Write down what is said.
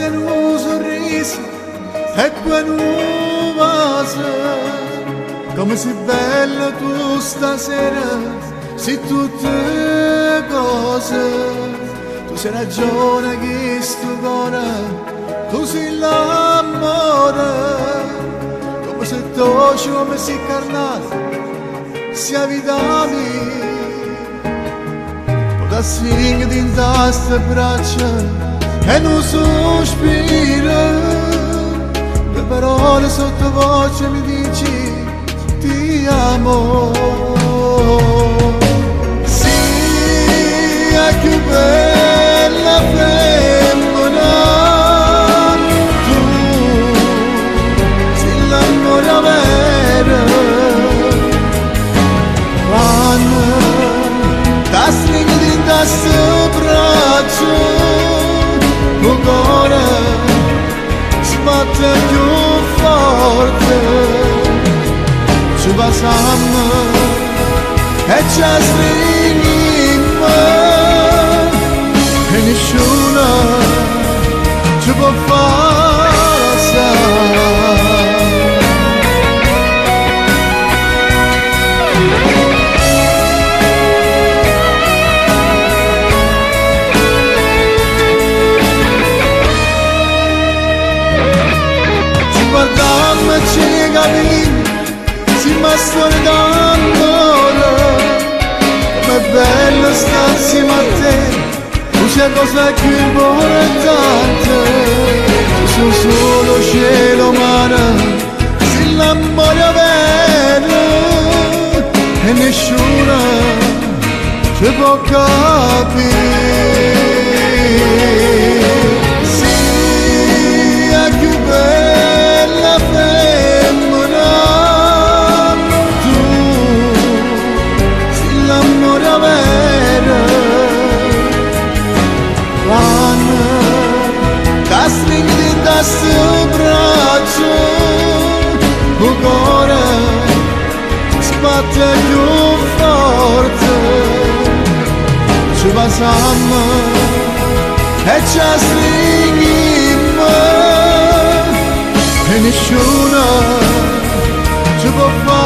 basta un sorriso e poi non passa. Come sei bella tu stasera, sei tutte cose. Tu sei ragione che sto cuore, tu sei l'amore. Come sei dolce, come sei carnata, sia vita mia. Potessi ringere in testa braccia e non sospiro. Le parole sottovoce mi dici ti amo. Sì, è più bella femmina. Tu sei l'amore vero. Quando da stringere in questo braccio, il cuore sbatte più forte. Ci passiamo e ci stringiamo e nessuno ci può fare assai. Ci guardiamo e ci capiamo, si ma storia d'amore. Com'è bello stare insieme a te, non c'è cosa più importante. Ci sono solo cielo e mare, se l'amore vero e nessuno ci può capire. Sì, è più bella femmina. Da stringere in questo braccio, il cuore sbatte più forte. Ci passiamo e ci stringiamo e nessuno ci può fare